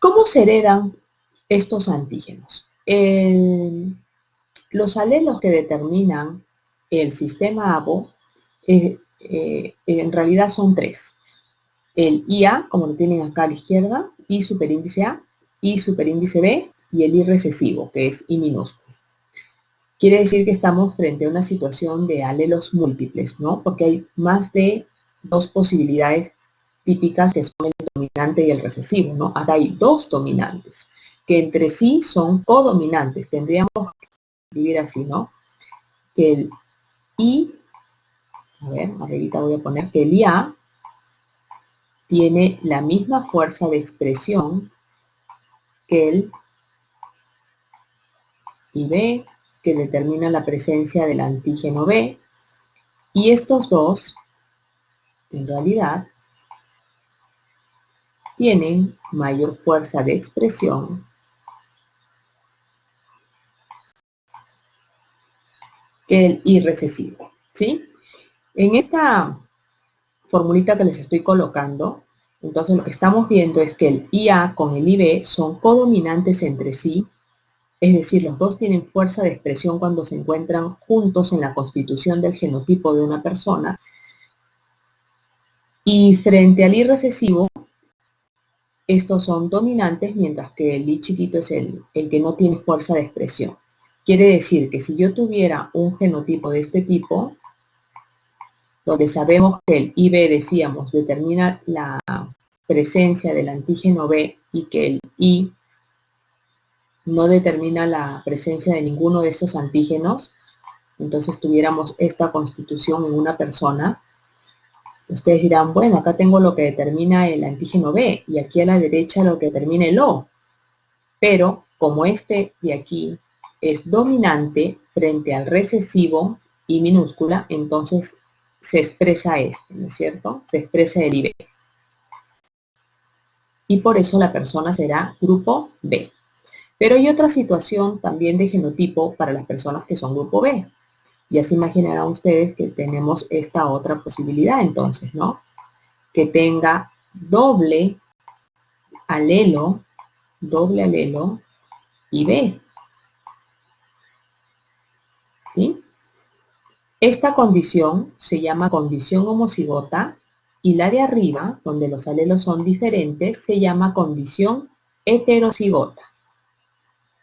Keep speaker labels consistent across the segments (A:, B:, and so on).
A: ¿Cómo se heredan estos antígenos? Los alelos que determinan el sistema ABO en realidad son tres. El IA, como lo tienen acá a la izquierda, I superíndice A, I superíndice B y el I recesivo, que es I minúsculo. Quiere decir que estamos frente a una situación de alelos múltiples, ¿no? Porque hay más de dos posibilidades típicas que son el dominante y el recesivo, ¿no? Acá hay dos dominantes que entre sí son codominantes. Tendríamos que escribir así, ¿no? Que el I, a ver, arribita voy a poner que el IA tiene la misma fuerza de expresión que el IB, que determina la presencia del antígeno B, y estos dos, en realidad, tienen mayor fuerza de expresión que el I recesivo, ¿sí? En esta formulita que les estoy colocando, entonces lo que estamos viendo es que el IA con el IB son codominantes entre sí, es decir, los dos tienen fuerza de expresión cuando se encuentran juntos en la constitución del genotipo de una persona, y frente al I recesivo, estos son dominantes, mientras que el I chiquito es el que no tiene fuerza de expresión. Quiere decir que si yo tuviera un genotipo de este tipo, donde sabemos que el IB, decíamos, determina la presencia del antígeno B y que el I no determina la presencia de ninguno de estos antígenos, entonces tuviéramos esta constitución en una persona. Ustedes dirán, bueno, acá tengo lo que determina el antígeno B y aquí a la derecha lo que determina el O. Pero como este de aquí es dominante frente al recesivo I minúscula, entonces se expresa este, ¿no es cierto? Se expresa el IB. Y por eso la persona será grupo B. Pero hay otra situación también de genotipo para las personas que son grupo B. Ya se imaginarán ustedes que tenemos esta otra posibilidad entonces, ¿no? Que tenga doble alelo IB. ¿Sí? Esta condición se llama condición homocigota y la de arriba, donde los alelos son diferentes, se llama condición heterocigota.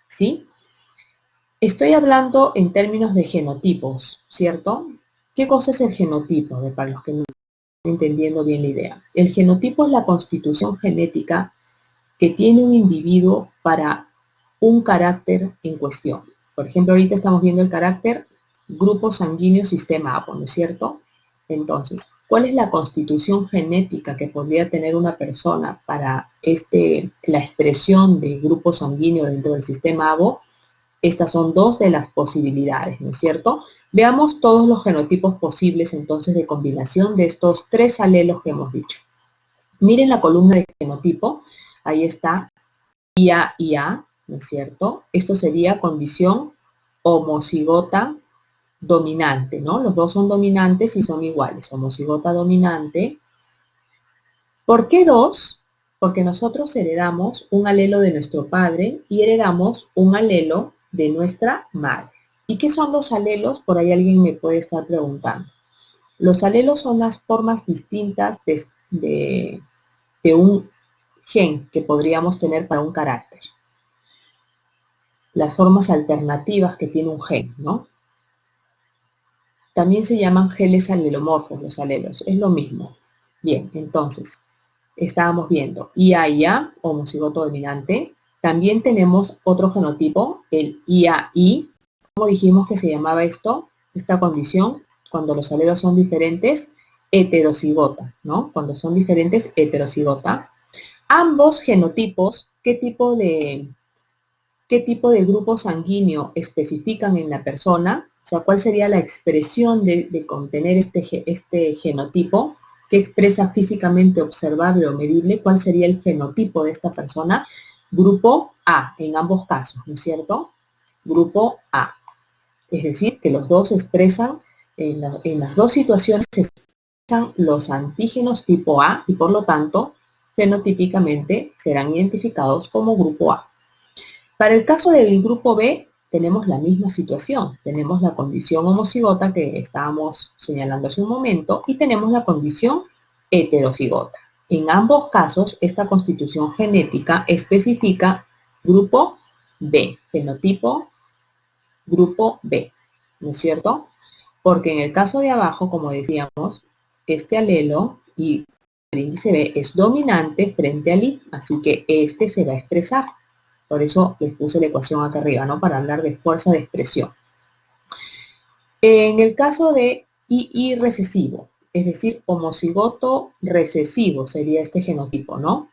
A: ¿Sí? Estoy hablando en términos de genotipos, ¿cierto? ¿Qué cosa es el genotipo? Para los que no están entendiendo bien la idea. El genotipo es la constitución genética que tiene un individuo para un carácter en cuestión. Por ejemplo, ahorita estamos viendo el carácter grupo sanguíneo sistema APO, ¿no es cierto? Entonces, ¿cuál es la constitución genética que podría tener una persona para la expresión de grupo sanguíneo dentro del sistema ABO? Estas son dos de las posibilidades, ¿no es cierto? Veamos todos los genotipos posibles entonces de combinación de estos tres alelos que hemos dicho. Miren la columna de genotipo, ahí está IA y A, ¿no es cierto? Esto sería condición homocigota dominante, ¿no? Los dos son dominantes y son iguales, homocigota dominante. ¿Por qué dos? Porque nosotros heredamos un alelo de nuestro padre y heredamos un alelo de nuestra madre. ¿Y qué son los alelos? Por ahí alguien me puede estar preguntando. Los alelos son las formas distintas de un gen que podríamos tener para un carácter. Las formas alternativas que tiene un gen, ¿no? También se llaman genes alelomorfos los alelos, es lo mismo. Bien, entonces, estábamos viendo IA, homocigoto dominante. También tenemos otro genotipo, el IAI. ¿Cómo dijimos que se llamaba esto? Esta condición, cuando los alelos son diferentes, heterocigota, ¿no? Cuando son diferentes, heterocigota. Ambos genotipos, ¿qué tipo de grupo sanguíneo especifican en la persona? O sea, ¿cuál sería la expresión de contener este genotipo? ¿Qué expresa físicamente observable o medible? ¿Cuál sería el fenotipo de esta persona? Grupo A, en ambos casos, ¿no es cierto? Grupo A. Es decir, que los dos expresan, en las dos situaciones se expresan los antígenos tipo A y por lo tanto fenotípicamente serán identificados como grupo A. Para el caso del grupo B, tenemos la misma situación. Tenemos la condición homocigota que estábamos señalando hace un momento y tenemos la condición heterocigota. En ambos casos, esta constitución genética especifica grupo B, fenotipo grupo B, ¿no es cierto? Porque en el caso de abajo, como decíamos, este alelo y el índice B es dominante frente al I, así que este se va a expresar. Por eso les puse la ecuación acá arriba, ¿no? Para hablar de fuerza de expresión. En el caso de II recesivo, es decir, homocigoto recesivo sería este genotipo, ¿no?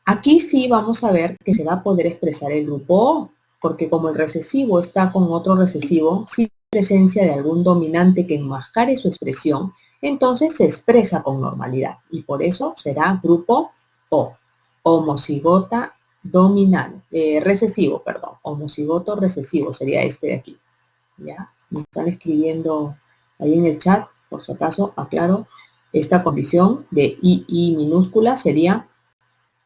A: Aquí sí vamos a ver que se va a poder expresar el grupo O, porque como el recesivo está con otro recesivo, sin presencia de algún dominante que enmascare su expresión, entonces se expresa con normalidad y por eso será grupo O, homocigota dominante, recesivo, perdón, homocigoto recesivo sería este de aquí. ¿Ya? Me están escribiendo ahí en el chat, por si acaso, aclaro, esta condición de II minúscula sería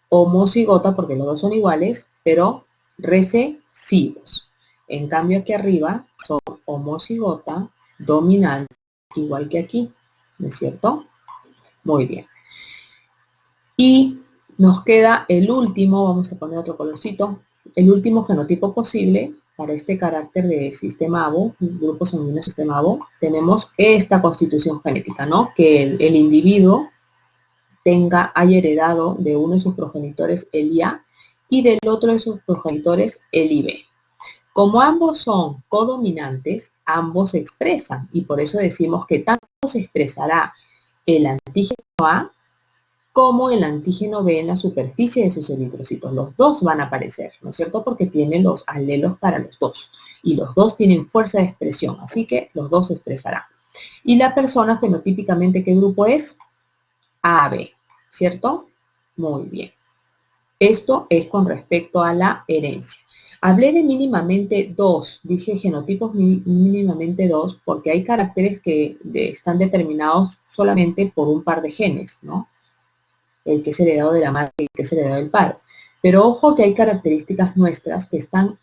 A: homocigota, porque los dos son iguales, pero recesivos. En cambio aquí arriba son homocigota dominante, igual que aquí, ¿no es cierto? Muy bien. Y nos queda el último, vamos a poner otro colorcito, el último genotipo posible para este carácter de sistema ABO, grupo sanguíneo sistema ABO, tenemos esta constitución genética, ¿no? Que el individuo haya heredado de uno de sus progenitores el IA y del otro de sus progenitores el IB. Como ambos son codominantes, ambos se expresan y por eso decimos que tanto se expresará el antígeno A como el antígeno B en la superficie de sus eritrocitos. Los dos van a aparecer, ¿no es cierto? Porque tienen los alelos para los dos y los dos tienen fuerza de expresión, así que los dos se expresarán. Y la persona fenotípicamente, ¿qué grupo es? AB, ¿cierto? Muy bien. Esto es con respecto a la herencia. Hablé de mínimamente 2, dije genotipos mínimamente 2, porque hay caracteres que están determinados solamente por un par de genes, ¿no? El que es heredado de la madre y el que es heredado del padre. Pero ojo que hay características nuestras que están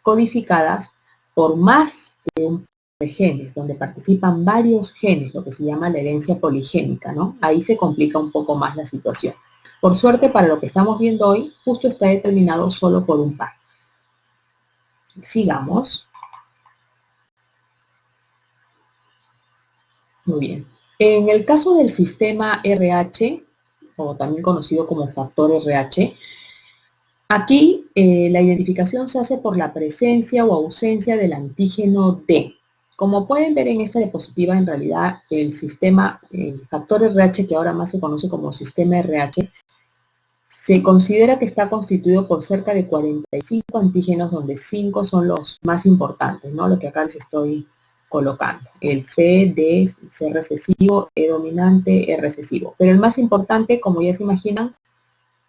A: codificadas por más de un de genes, donde participan varios genes, lo que se llama la herencia poligénica, ¿no? Ahí se complica un poco más la situación. Por suerte, para lo que estamos viendo hoy, justo está determinado solo por un par. Sigamos. Muy bien. En el caso del sistema RH, o también conocido como factor RH, aquí la identificación se hace por la presencia o ausencia del antígeno D. Como pueden ver en esta diapositiva, en realidad el sistema, el factor RH, que ahora más se conoce como sistema RH, se considera que está constituido por cerca de 45 antígenos, donde 5 son los más importantes, ¿no? Lo que acá les estoy colocando. El C, D, C recesivo, E dominante, E recesivo. Pero el más importante, como ya se imaginan,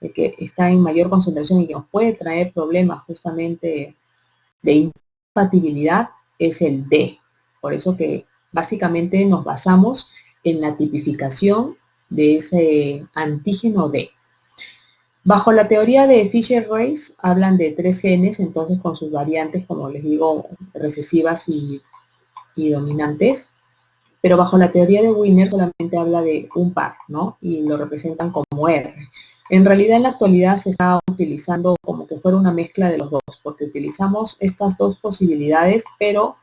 A: el que está en mayor concentración y que nos puede traer problemas justamente de incompatibilidad, es el D. Por eso que básicamente nos basamos en la tipificación de ese antígeno D. Bajo la teoría de Fisher-Race hablan de 3 genes, entonces con sus variantes, como les digo, recesivas y dominantes, pero bajo la teoría de Wiener solamente habla de un par, ¿no? Y lo representan como R. En realidad en la actualidad se está utilizando como que fuera una mezcla de los dos, porque utilizamos estas dos posibilidades, pero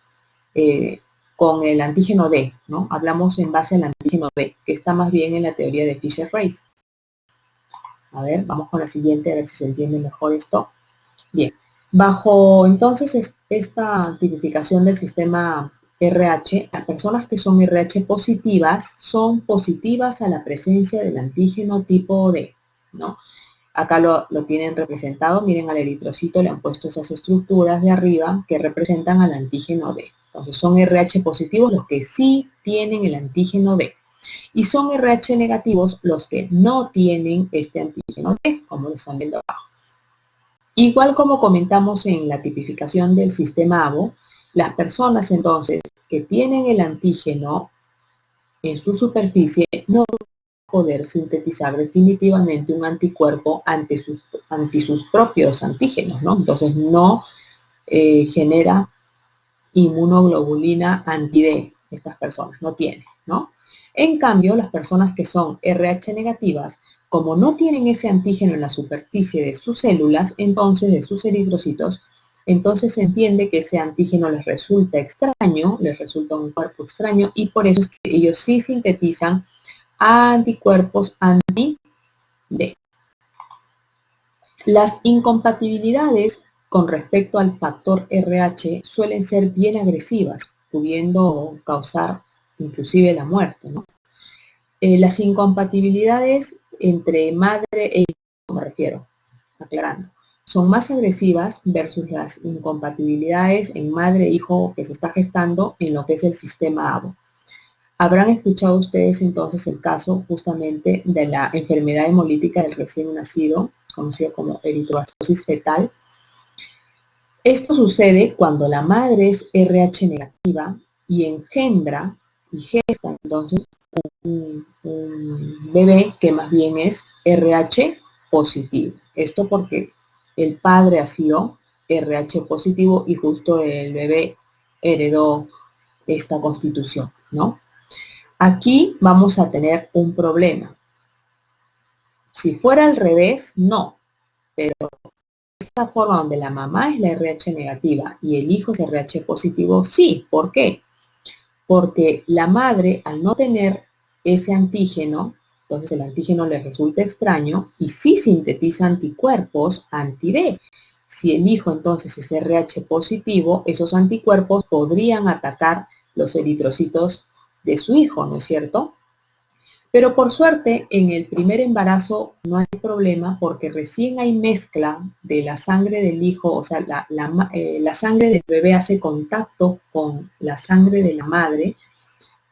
A: con el antígeno D, ¿no? Hablamos en base al antígeno D, que está más bien en la teoría de Fisher-Race. A ver, vamos con la siguiente, a ver si se entiende mejor esto. Bien, bajo entonces esta tipificación del sistema RH, las personas que son RH positivas son positivas a la presencia del antígeno tipo D, ¿no? Acá lo tienen representado, miren al eritrocito le han puesto esas estructuras de arriba que representan al antígeno D. Entonces son RH positivos los que sí tienen el antígeno D. Y son RH negativos los que no tienen este antígeno D, como lo están viendo abajo. Igual como comentamos en la tipificación del sistema ABO, las personas entonces que tienen el antígeno en su superficie no poder sintetizar definitivamente un anticuerpo ante sus propios antígenos, ¿no? Entonces no genera inmunoglobulina anti-D, estas personas no tienen, ¿no? En cambio, las personas que son RH negativas, como no tienen ese antígeno en la superficie de sus células, entonces de sus eritrocitos, entonces se entiende que ese antígeno les resulta extraño, les resulta un cuerpo extraño, y por eso es que ellos sí sintetizan anticuerpos anti-D. Las incompatibilidades con respecto al factor RH suelen ser bien agresivas, pudiendo causar inclusive la muerte, ¿no? Las incompatibilidades entre madre e hijo, me refiero, aclarando, son más agresivas versus las incompatibilidades en madre e hijo que se está gestando en lo que es el sistema ABO. Habrán escuchado ustedes entonces el caso justamente de la enfermedad hemolítica del recién nacido, conocido como eritroacidosis fetal. Esto sucede cuando la madre es RH negativa y engendra y gesta entonces un bebé que más bien es RH positivo. Esto porque el padre ha sido RH positivo y justo el bebé heredó esta constitución, ¿no? Aquí vamos a tener un problema. Si fuera al revés, no, pero esta forma donde la mamá es la RH negativa y el hijo es RH positivo, sí. ¿Por qué? Porque la madre, al no tener ese antígeno, entonces el antígeno le resulta extraño y sí sintetiza anticuerpos anti-D. Si el hijo entonces es RH positivo, esos anticuerpos podrían atacar los eritrocitos de su hijo, ¿no es cierto? Pero por suerte, en el primer embarazo no hay problema porque recién hay mezcla de la sangre del hijo, o sea, la sangre del bebé hace contacto con la sangre de la madre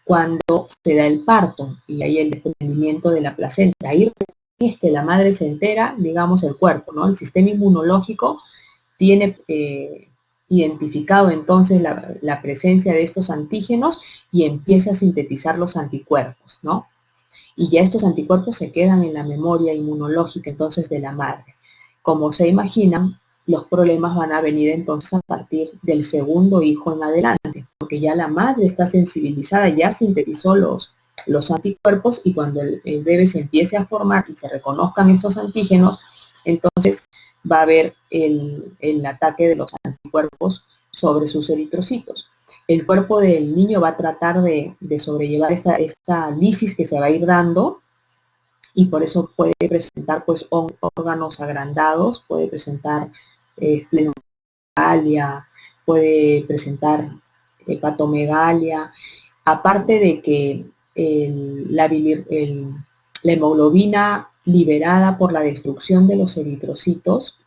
A: cuando se da el parto y hay el desprendimiento de la placenta. Ahí es que la madre se entera, digamos, el cuerpo, ¿no? El sistema inmunológico tiene identificado entonces la presencia de estos antígenos y empieza a sintetizar los anticuerpos, ¿no? Y ya estos anticuerpos se quedan en la memoria inmunológica entonces de la madre. Como se imaginan, los problemas van a venir entonces a partir del segundo hijo en adelante, porque ya la madre está sensibilizada, ya sintetizó los anticuerpos y cuando el bebé se empiece a formar y se reconozcan estos antígenos, entonces va a haber el ataque de los anticuerpos sobre sus eritrocitos. El cuerpo del niño va a tratar de sobrellevar esta lisis que se va a ir dando y por eso puede presentar pues órganos agrandados, puede presentar esplenomegalia, puede presentar hepatomegalia, aparte de que la hemoglobina liberada por la destrucción de los eritrocitos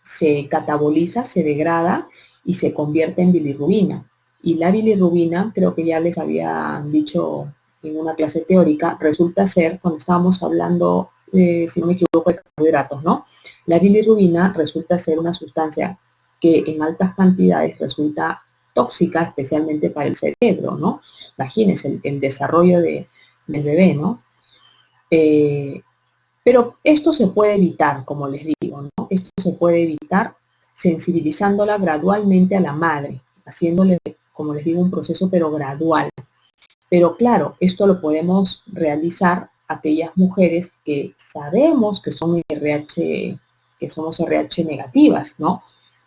A: se cataboliza, se degrada y se convierte en bilirrubina. Y la bilirrubina, creo que ya les había dicho en una clase teórica, resulta ser, cuando estábamos hablando, si no me equivoco, de carbohidratos, ¿no? La bilirrubina resulta ser una sustancia que en altas cantidades resulta tóxica, especialmente para el cerebro, ¿no? Imagínense el desarrollo del bebé, ¿no? Pero esto se puede evitar, como les digo, ¿no? Esto se puede evitar sensibilizándola gradualmente a la madre, haciéndole, como les digo, un proceso pero gradual. Pero claro, esto lo podemos realizar aquellas mujeres que sabemos que son RH, que somos RH negativas, ¿no?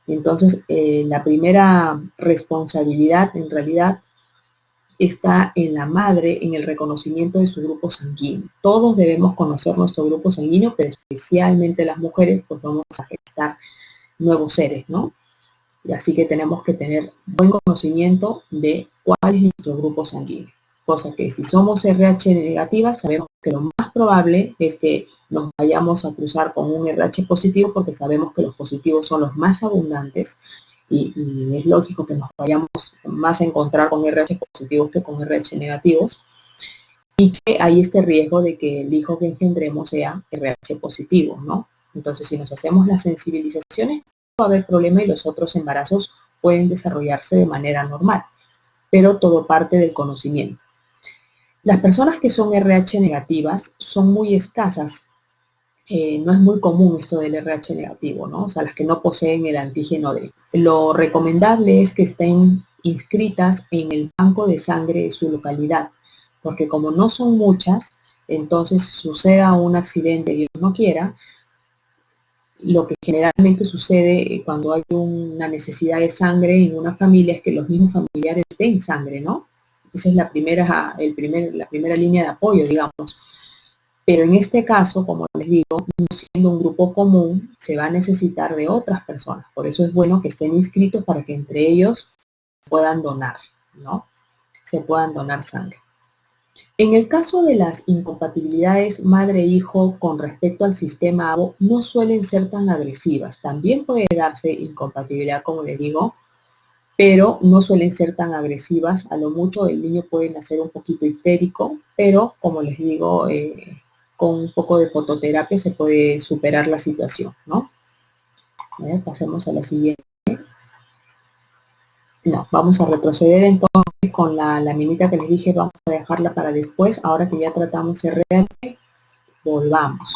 A: Entonces, la primera responsabilidad en realidad está en la madre, en el reconocimiento de su grupo sanguíneo. Todos debemos conocer nuestro grupo sanguíneo, pero especialmente las mujeres, pues vamos a gestar nuevos seres, ¿no? Y así que tenemos que tener buen conocimiento de cuál es nuestro grupo sanguíneo. Cosa que si somos RH negativas, sabemos que lo más probable es que nos vayamos a cruzar con un RH positivo porque sabemos que los positivos son los más abundantes y es lógico que nos vayamos más a encontrar con RH positivos que con RH negativos y que hay este riesgo de que el hijo que engendremos sea RH positivo, ¿no? Entonces, si nos hacemos las sensibilizaciones, no va a haber problema y los otros embarazos pueden desarrollarse de manera normal, pero todo parte del conocimiento. Las personas que son RH negativas son muy escasas. No es muy común esto del RH negativo, ¿no? O sea, las que no poseen el antígeno D. Lo recomendable es que estén inscritas en el banco de sangre de su localidad, porque como no son muchas, entonces suceda un accidente, Dios no quiera, lo que generalmente sucede cuando hay una necesidad de sangre en una familia es que los mismos familiares den sangre, ¿no? Esa es la primera línea de apoyo, digamos. Pero en este caso, como les digo, no siendo un grupo común, se va a necesitar de otras personas. Por eso es bueno que estén inscritos para que entre ellos puedan donar, ¿no? Se puedan donar sangre. En el caso de las incompatibilidades madre-hijo con respecto al sistema ABO, no suelen ser tan agresivas. También puede darse incompatibilidad, como les digo, pero no suelen ser tan agresivas. A lo mucho el niño puede nacer un poquito histérico, pero como les digo, con un poco de fototerapia se puede superar la situación, ¿no? Pasemos a la siguiente. No, vamos a retroceder entonces con la laminita que les dije, vamos a dejarla para después. Ahora que ya tratamos RL, volvamos.